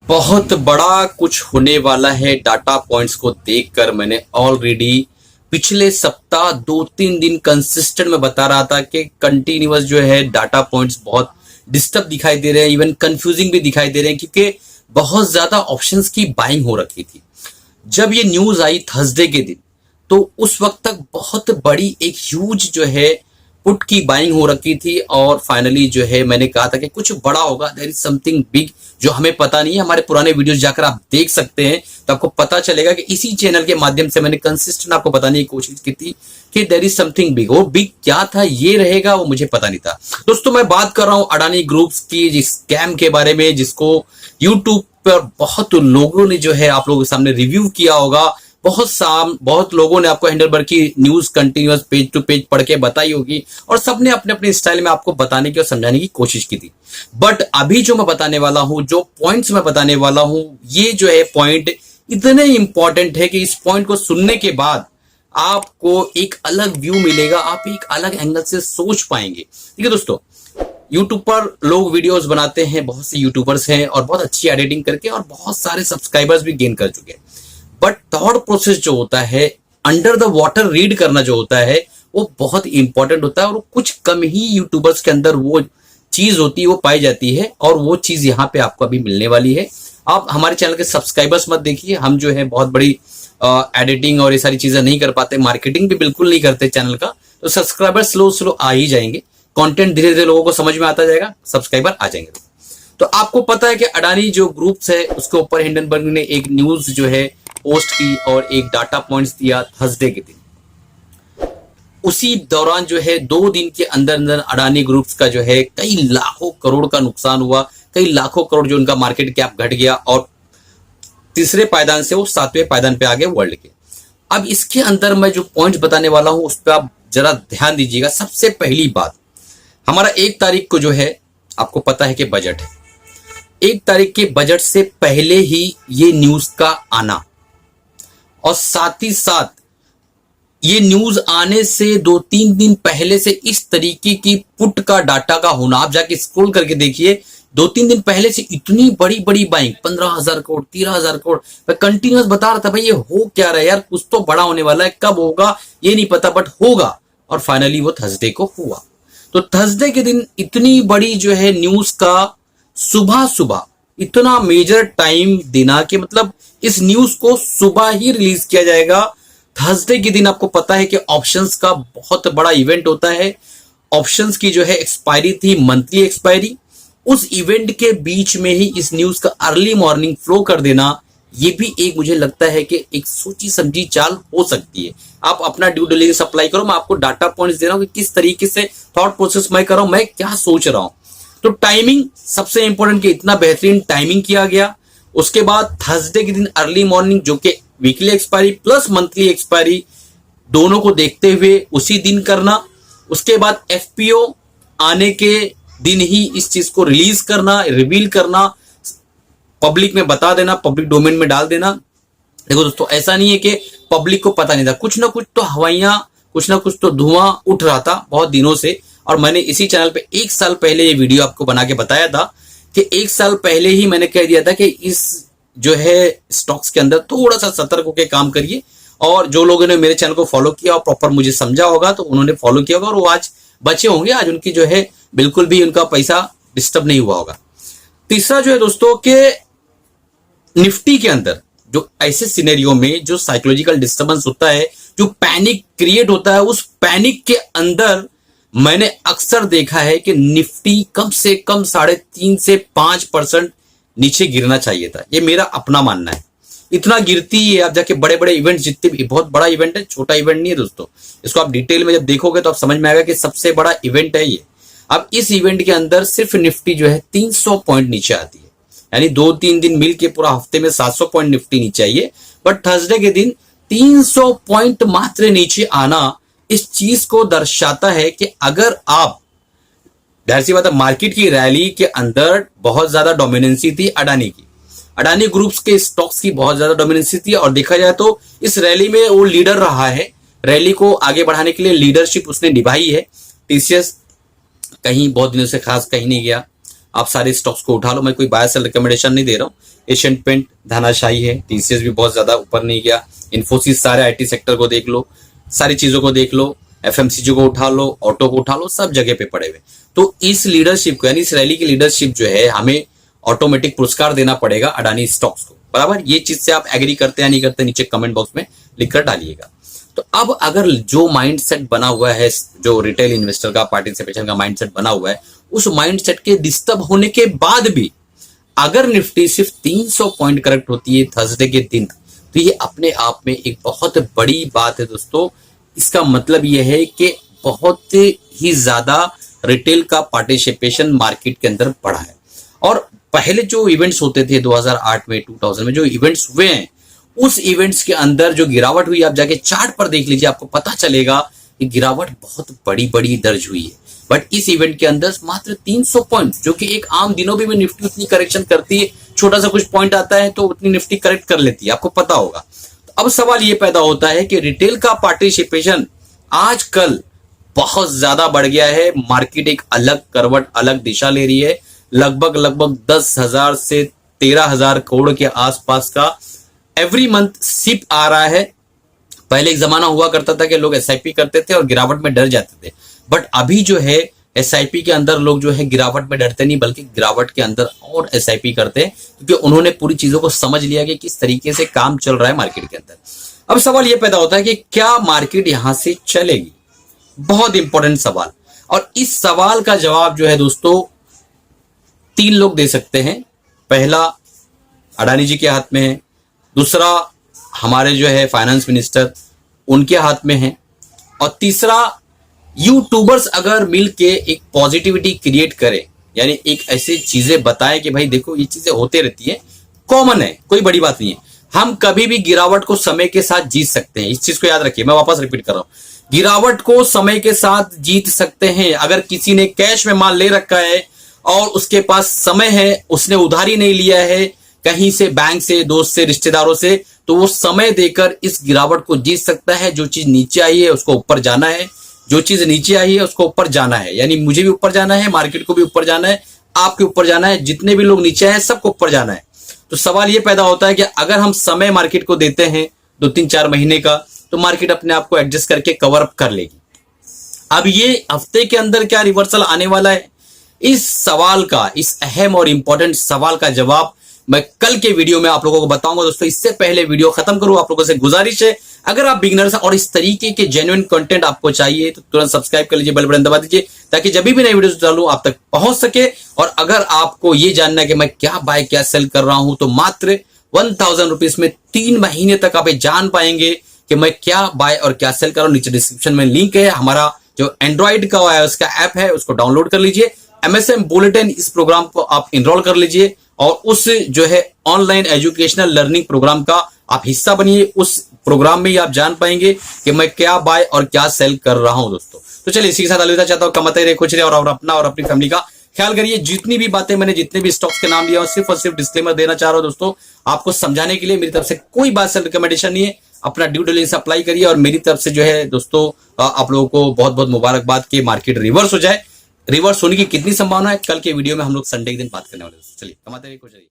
बहुत बड़ा कुछ होने वाला है। डाटा पॉइंट्स को देखकर मैंने ऑलरेडी पिछले सप्ताह 2-3 दिन कंसिस्टेंट में बता रहा था कि कंटिन्यूअस जो है डाटा पॉइंट्स बहुत डिस्टर्ब दिखाई दे रहे हैं, इवन कंफ्यूजिंग भी दिखाई दे रहे हैं क्योंकि बहुत ज्यादा ऑप्शंस की बाइंग हो रखी थी। जब ये न्यूज आई थर्सडे के दिन तो उस वक्त तक बहुत बड़ी एक ह्यूज जो है पुट की बाइंग हो रखी थी और फाइनली जो है मैंने कहा था कि कुछ बड़ा होगा, देयर इज समथिंग बिग जो हमें पता नहीं है। हमारे पुराने वीडियोस जाकर आप देख सकते हैं तो आपको पता चलेगा कि इसी चैनल के माध्यम से मैंने कंसिस्टेंट आपको बताने की कोशिश की थी कि देयर इज समथिंग बिग। वो बिग क्या था, ये रहेगा, वो मुझे पता नहीं था। दोस्तों मैं बात कर रहा हूं अडानी ग्रुप्स की जिस स्कैम के बारे में, जिसको यूट्यूब पर बहुत लोगों ने जो है आप लोगों के सामने रिव्यू किया होगा। बहुत लोगों ने आपको हिंडनबर्ग की news continuous page to page पढ़ के बताई होगी और सबने अपने अपने स्टाइल में आपको बताने की और समझाने की कोशिश की थी। बट अभी जो मैं बताने वाला हूं, जो पॉइंट्स मैं बताने वाला हूं, ये जो है पॉइंट इतने इंपॉर्टेंट है कि इस पॉइंट को सुनने के बाद आपको एक अलग व्यू मिलेगा, आप एक अलग एंगल से सोच पाएंगे। ठीक है दोस्तों, यूट्यूब पर लोग वीडियोस बनाते हैं, बहुत से यूट्यूबर्स हैं और बहुत अच्छी एडिटिंग करके और बहुत सारे सब्सक्राइबर्स भी गेन कर चुके हैं। बट थॉट प्रोसेस जो होता है, अंडर द वाटर रीड करना जो होता है, वो बहुत इंपॉर्टेंट होता है और कुछ कम ही यूट्यूबर्स के अंदर वो चीज होती है, वो पाई जाती है और वो चीज यहाँ पे आपको अभी मिलने वाली है। आप हमारे चैनल के सब्सक्राइबर्स मत देखिए, हम जो है बहुत बड़ी एडिटिंग और ये सारी चीजें नहीं कर पाते, मार्केटिंग भी बिल्कुल नहीं करते चैनल का, तो सब्सक्राइबर स्लो स्लो आ ही जाएंगे। कंटेंट धीरे धीरे लोगों को समझ में आता जाएगा, सब्सक्राइबर आ जाएंगे। तो आपको पता है कि अडानी जो ग्रुप्स है उसके ऊपर हिंडनबर्ग ने एक न्यूज जो है पोस्ट की और एक डाटा पॉइंट्स दिया थर्सडे के दिन। उसी दौरान जो है 2 दिन के अंदर अंदर अडानी ग्रुप्स का जो है कई लाखों करोड़ का नुकसान हुआ, कई लाखों करोड़ जो उनका मार्केट कैप घट गया और तीसरे पायदान से वो 7वें पायदान पे आ गए वर्ल्ड के। अब इसके अंदर मैं जो पॉइंट्स बताने वाला हूं उस पर आप जरा ध्यान दीजिएगा। सबसे पहली बात, हमारा 1 तारीख को जो है आपको पता है कि बजट है। 1 तारीख के बजट से पहले ही ये न्यूज का आना और साथ ही साथ ये न्यूज आने से 2-3 दिन पहले से इस तरीके की पुट का डाटा का होना, आप जाके स्क्रॉल करके देखिए 2-3 दिन पहले से इतनी बड़ी बड़ी बाइंग 15,000 करोड़ 13,000 करोड़। मैं कंटिन्यूअस बता रहा था भाई ये हो क्या रहा है यार, कुछ तो बड़ा होने वाला है, कब होगा ये नहीं पता बट होगा। और फाइनली वो थर्सडे को हुआ। तो थर्सडे के दिन इतनी बड़ी जो है न्यूज का सुबह सुबह इतना मेजर टाइम देना कि मतलब इस न्यूज को सुबह ही रिलीज किया जाएगा। थर्सडे के दिन आपको पता है कि ऑप्शंस का बहुत बड़ा इवेंट होता है। ऑप्शंस की जो है एक्सपायरी थी, मंथली एक्सपायरी। उस इवेंट के बीच में ही इस न्यूज का अर्ली मॉर्निंग फ्लो कर देना, ये भी एक मुझे लगता है कि एक सोची समझी चाल हो सकती है। आप अपना ड्यू डिलिजेंस अप्लाई करो, मैं आपको डाटा पॉइंट्स दे रहा हूं कि किस तरीके से थॉट प्रोसेस मैं कर रहा हूं, मैं क्या सोच रहा हूं। तो टाइमिंग सबसे इंपॉर्टेंट कि इतना बेहतरीन टाइमिंग किया गया। उसके बाद थर्सडे के दिन अर्ली मॉर्निंग जो कि weekly expiry plus monthly expiry दोनों को देखते हुए उसी दिन करना। उसके बाद एफपीओ आने के दिन ही इस चीज को रिलीज करना, रिवील करना, पब्लिक में बता देना, पब्लिक डोमेन में डाल देना। देखो दोस्तों, ऐसा नहीं है कि पब्लिक को पता नहीं था, कुछ ना कुछ तो हवाइयां, कुछ ना कुछ तो धुआं उठ रहा था बहुत दिनों से। और मैंने इसी चैनल पे 1 साल पहले ये वीडियो आपको बना के बताया था कि 1 साल पहले ही मैंने कह दिया था कि इस जो है स्टॉक्स के अंदर थोड़ा सा सतर्क होकर काम करिए। और जो लोगों ने मेरे चैनल को फॉलो किया और प्रॉपर मुझे समझा होगा तो उन्होंने फॉलो किया होगा और वो आज बचे होंगे, आज उनकी जो है बिल्कुल भी उनका पैसा डिस्टर्ब नहीं हुआ होगा। तीसरा जो है दोस्तों के निफ्टी के अंदर जो ऐसे सिनेरियो में जो साइकोलॉजिकल डिस्टर्बेंस होता है, जो पैनिक क्रिएट होता है, उस पैनिक के अंदर मैंने अक्सर देखा है कि निफ्टी कम से कम 3.5 से 5% नीचे गिरना चाहिए था। ये मेरा अपना मानना है। इतना गिरती है, आप जाके बड़े बड़े इवेंट जितने भी, बहुत बड़ा इवेंट है, छोटा इवेंट नहीं है दोस्तों। इसको आप डिटेल में जब देखोगे तो आप समझ में आएगा कि सबसे बड़ा इवेंट है ये। अब इस इवेंट के अंदर सिर्फ निफ्टी जो है 300 पॉइंट नीचे आती है, यानी 2-3 दिन मिल के पूरा हफ्ते में 700 पॉइंट निफ्टी नीचे आई है। बट थर्सडे के दिन 300 पॉइंट मात्र नीचे आना इस चीज को दर्शाता है कि अगर आप, जाहिर सी बात है, मार्केट की रैली के अंदर बहुत ज्यादा डोमिनेंसी थी अडानी की, अडानी ग्रुप्स के स्टॉक्स की बहुत ज्यादा डोमिनेंसी थी। और देखा जाए तो इस रैली में वो लीडर रहा है, रैली को आगे बढ़ाने के लिए लीडरशिप उसने निभाई है। टीसीएस कहीं बहुत दिनों से खास कहीं नहीं गया, आप सारे स्टॉक्स को उठा लो। मैं कोई बाय सेल रिकमेंडेशन नहीं दे रहा हूँ। एशियन पेंट धनाशाही है, टीसीएस भी बहुत ज्यादा ऊपर नहीं गया, इन्फोसिस, सारे आईटी सेक्टर को देख लो, सारी चीजों को देख लो, एफएमसीजी को उठा लो, ऑटो को उठा लो, सब जगह पे पड़े हुए। तो इस लीडरशिप को, यानी इस रैली की लीडरशिप जो है, हमें ऑटोमेटिक पुरस्कार देना पड़ेगा अडानी स्टॉक्स को, बराबर। ये चीज से आप एग्री करते हैं या नहीं करते, नीचे कमेंट बॉक्स में लिखकर डालिएगा। तो अब अगर जो माइंडसेट बना हुआ है, जो रिटेल इन्वेस्टर का पार्टिसिपेशन का माइंडसेट बना हुआ है, उस माइंडसेट के डिस्टर्ब होने के बाद भी अगर निफ्टी सिर्फ 300 पॉइंट करेक्ट होती है थर्सडे के दिन, तो ये अपने आप में एक बहुत बड़ी बात है दोस्तों। इसका मतलब यह है कि बहुत ही ज्यादा रिटेल का पार्टिसिपेशन मार्केट के अंदर बढ़ा है। और पहले जो इवेंट्स होते थे 2008 में, 2000 में जो इवेंट्स हुए हैं, उस इवेंट्स के अंदर जो गिरावट हुई, आप जाके चार्ट पर देख लीजिए, आपको पता चलेगा कि गिरावट बहुत बड़ी बड़ी दर्ज हुई है। बट इस इवेंट के अंदर मात्र 300 पॉइंट, जो कि एक आम दिनों में निफ्टी उतनी करेक्शन करती है, छोटा सा कुछ पॉइंट आता है तो उतनी निफ्टी करेक्ट कर लेती है, आपको पता होगा। तो अब सवाल ये पैदा होता है कि रिटेल का पार्टिसिपेशन आजकल बहुत ज्यादा बढ़ गया है, मार्केट एक अलग करवट, अलग दिशा ले रही है। लगभग 10,000 से 13,000 करोड़ के आसपास का एवरी मंथ सिप आ रहा है। पहले एक जमाना हुआ करता था कि लोग एसआईपी करते थे और गिरावट में डर जाते थे, बट अभी जो है एसआईपी के अंदर लोग जो है गिरावट में डरते नहीं, बल्कि गिरावट के अंदर और एसआईपी करते हैं, क्योंकि उन्होंने पूरी चीजों को समझ लिया कि किस तरीके से काम चल रहा है मार्केट के अंदर। अब सवाल यह पैदा होता है कि क्या मार्केट यहां से चलेगी, बहुत इंपॉर्टेंट सवाल। और इस सवाल का जवाब जो है दोस्तों 3 लोग दे सकते हैं। पहला अडानी जी के हाथ में है, दूसरा हमारे जो है फाइनेंस मिनिस्टर उनके हाथ में है, और तीसरा यूट्यूबर्स अगर मिलके एक पॉजिटिविटी क्रिएट करें, यानी एक ऐसी चीजें बताएं कि भाई देखो ये चीजें होते रहती है, कॉमन है, कोई बड़ी बात नहीं है, हम कभी भी गिरावट को समय के साथ जीत सकते हैं। इस चीज को याद रखिए, मैं वापस रिपीट कर रहा हूं, गिरावट को समय के साथ जीत सकते हैं। अगर किसी ने कैश में माल ले रखा है और उसके पास समय है, उसने उधारी नहीं लिया है कहीं से, बैंक से, दोस्त से, रिश्तेदारों से, तो वो समय देकर इस गिरावट को जीत सकता है। जो चीज नीचे आई है उसको ऊपर जाना है, जो चीज नीचे आई है उसको ऊपर जाना है, यानी मुझे भी ऊपर जाना है, मार्केट को भी ऊपर जाना है, आपके ऊपर जाना है, जितने भी लोग नीचे हैं सबको ऊपर जाना है। तो सवाल ये पैदा होता है कि अगर हम समय मार्केट को देते हैं 2-3-4 महीने का, तो मार्केट अपने आप को एडजस्ट करके कवर अप कर लेगी। अब ये हफ्ते के अंदर क्या रिवर्सल आने वाला है, इस सवाल का, इस अहम और इंपॉर्टेंट सवाल का जवाब मैं कल के वीडियो में आप लोगों को बताऊंगा दोस्तों। इससे पहले वीडियो खत्म करूं, आप लोगों से गुजारिश है, अगर आप बिगिनर्स और इस तरीके के जेन्युइन कंटेंट आपको चाहिए तो तुरंत सब्सक्राइब कर लीजिए, बेल बटन दबा दीजिए, ताकि जब भी नई वीडियो डालूं आप तक पहुंच सके। और अगर आपको ये जानना है कि मैं क्या बाय क्या सेल कर रहा हूं, तो मात्र 1000 रुपीज में 3 महीने तक आप जान पाएंगे कि मैं क्या बाय और क्या सेल कर रहा हूं। नीचे डिस्क्रिप्शन में लिंक है, हमारा जो एंड्रॉइड का है उसका ऐप है, उसको डाउनलोड कर लीजिए। MSM बुलेटिन, इस प्रोग्राम को आप इनरोल कर लीजिए और उस जो है ऑनलाइन एजुकेशनल लर्निंग प्रोग्राम का आप हिस्सा बनिए। उस प्रोग्राम में ही आप जान पाएंगे कि मैं क्या बाय और क्या सेल कर रहा हूं दोस्तों। तो चलिए इसी के साथ अलविदा चाहता हूं, कमाते रहिए, खुश रहिए और अपना और अपनी फैमिली का ख्याल करिए। जितनी भी बातें मैंने, जितने भी स्टॉक्स के नाम लिया हूं, सिर्फ और सिर्फ डिस्क्लेमर देना चाह रहा हूं दोस्तों, आपको समझाने के लिए। मेरी तरफ से कोई बात सेल रिकमेंडेशन नहीं है, अपना ड्यू डिलिजेंस अप्लाई करिए। और मेरी तरफ से जो है दोस्तों आप लोगों को बहुत बहुत मुबारकबाद कि मार्केट रिवर्स हो जाए। रिवर्स होने की कितनी संभावना है, कल के वीडियो में हम लोग संडे के दिन बात करने वाले हैं। चलिए कमाते रहिए, खुश रहिए।